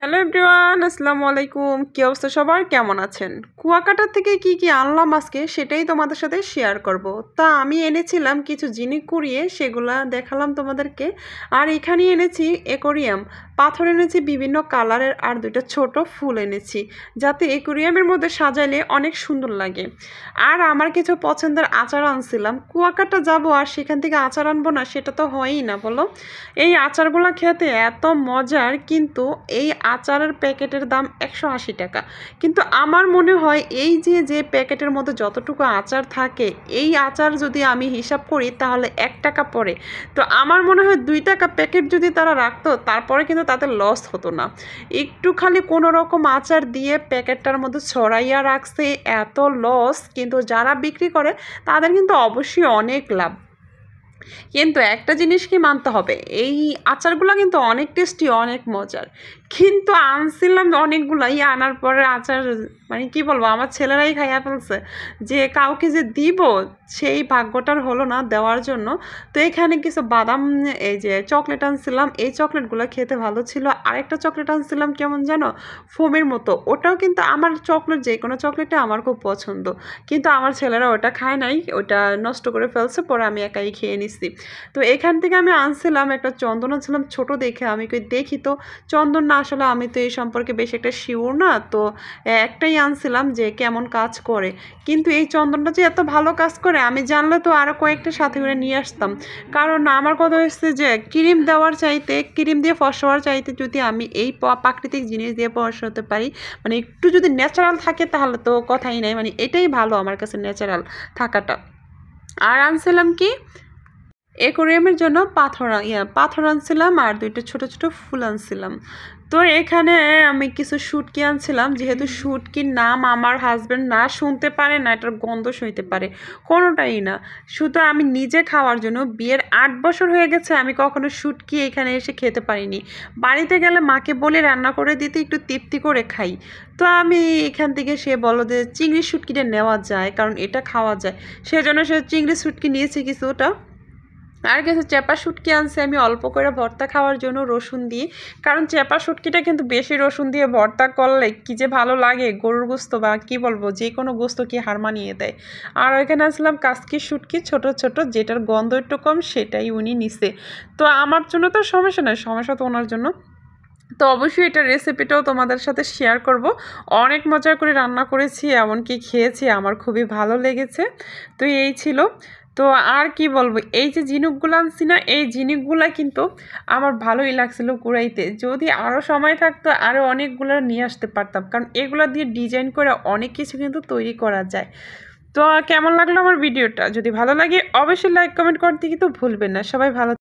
Hello everyone, আসসালামু আলাইকুম। কি অবস্থা সবার, কেমন আছেন? কুয়াকাটা থেকে কি কি আনলাম আজকে সেটাই তোমাদের সাথে শেয়ার করব। তা আমি এনেছিলাম কিছু জিনিস কুড়িয়ে, সেগুলা দেখালাম তোমাদেরকে। আর এখানে এনেছি অ্যাকোরিয়াম, পাথর এনেছি বিভিন্ন কালারের, আর দুইটা ছোট ফুল এনেছি যাতে অ্যাকোরিয়ামের মধ্যে সাজাইলে অনেক সুন্দর লাগে। আর আমার কিছু পছন্দের আচার আনছিলাম। কুয়াকাটা যাব আর সেখান থেকে আচার আনবো না, সেটা তো হয়ই না বলো। এই আচারগুলো খেতে এত মজার, কিন্তু এই আচারের প্যাকেটের দাম 180 টাকা। কিন্তু আমার মনে হয় এই যে প্যাকেটের মধ্যে যতটুকু আচার থাকে, এই আচার যদি আমি হিসাব করি তাহলে 1 টাকা পড়ে। তো আমার মনে হয় 2 টাকা প্যাকেট যদি তারা রাখতো তারপরে কিন্তু তাদের লস হতো না। একটু খালি কোনো রকম আচার দিয়ে প্যাকেটটার মধ্যে ছড়াইয়া রাখছে, এত লস। কিন্তু যারা বিক্রি করে তাদের কিন্তু অবশ্যই অনেক লাভ। কিন্তু একটা জিনিস কি মানতে হবে, এই আচারগুলো কিন্তু অনেক টেস্টি, অনেক মজার। কিন্তু আনছিলাম অনেকগুলাই, আনার পরে আচার মানে কি বলবো, আমার ছেলেরাই খাইয়া ফেলছে। যে কাউকে যে দিব সেই ভাগ্যটার হলো না দেওয়ার জন্য। তো এখানে কিছু বাদাম, এই যে চকলেট আনছিলাম, এই চকলেটগুলো খেতে ভালো ছিল। আরেকটা চকলেট আনছিলাম কেমন জানো, ফোমের মতো। ওটাও কিন্তু আমার চকলেট, যে কোনো চকলেটে আমার খুব পছন্দ, কিন্তু আমার ছেলেরা ওটা খায় নাই, ওটা নষ্ট করে ফেলছে, পরে আমি একাই খেয়ে নিচ্ছি। তো এখান থেকে আমি আনছিলাম একটা চন্দন, আনছিলাম ছোট দেখে। আমি কই দেখি তো চন্দন না, আসলে আমি তো এই সম্পর্কে বেশ একটা শিওর না, তো একটাই আনছিলাম যে কেমন কাজ করে। কিন্তু এই চন্দনটা যে এত ভালো কাজ করে আমি জানলে তো আরও কয়েকটা সাথে করে নিয়ে আসতাম। কারণ আমার কথা হচ্ছে যে ক্রিম দেওয়ার চাইতে, ক্রিম দিয়ে ফর্স হওয়ার চাইতে যদি আমি এই প্রাকৃতিক জিনিস দিয়ে ফর্স হতে পারি, মানে একটু যদি ন্যাচারাল থাকে তাহলে তো কথাই নাই। মানে এটাই ভালো আমার কাছে, ন্যাচারাল থাকাটা। আর আনছিলাম কি, অ্যাকোরিয়ামের জন্য পাথর আনছিলাম, আর দুইটা ছোট ছোট ফুল আনছিলাম। তো এখানে আমি কিছু শুটকি আনছিলাম, যেহেতু শুটকির নাম আমার হাজব্যান্ড না শুনতে পারে না, এটার গন্ধ সইতে পারে, কোনোটাই না। শুধু আমি নিজে খাওয়ার জন্য, বিয়ের 8 বছর হয়ে গেছে আমি কখনো শুটকি এখানে এসে খেতে পারিনি। বাড়িতে গেলে মাকে বলে রান্না করে দিতে, একটু তৃপ্তি করে খাই। তো আমি এখান থেকে, সে বলো যে চিংড়ি শুটকিটা নেওয়া যায় কারণ এটা খাওয়া যায়, সেজন্য সে চিংড়ি শুটকি নিয়েছে কিছুটা। আর কিছু চেপা শুটকি আনছে আমি অল্প করে ভর্তা খাওয়ার জন্য রসুন দিয়ে। কারণ চেপা শুটকিটা কিন্তু বেশি রসুন দিয়ে ভর্তা করলে কি যে ভালো লাগে, গরুর গোস্ত বা কি বলবো, যে কোনো গোস্ত কি হার মানিয়ে দেয়। আর ওইখানে আসলাম কাসকি শুটকি, ছোট ছোট, যেটার গন্ধ একটু কম সেটাই উনি নিছে। তো আমার জন্য তো সমস্যা নয়, সমস্যা তো ওনার জন্য। তো অবশ্যই এটা রেসিপিটাও তোমাদের সাথে শেয়ার করব। অনেক মজা করে রান্না করেছি, এমনকি খেয়েছি, আমার খুবই ভালো লেগেছে। তো এই ছিল। তো আর কি বলবো, এই যে ঝিনুকগুলো আনছি না, এই ঝিনুকগুলো কিন্তু আমার ভালোই লাগছিল কুড়াইতে। যদি আরও সময় থাকতো আরও অনেকগুলো নিয়ে আসতে পারতাম, কারণ এগুলো দিয়ে ডিজাইন করে অনেক কিছু কিন্তু তৈরি করা যায়। তো কেমন লাগলো আমার ভিডিওটা? যদি ভালো লাগে অবশ্যই লাইক কমেন্ট করতে কিন্তু ভুলবেন না। সবাই ভালো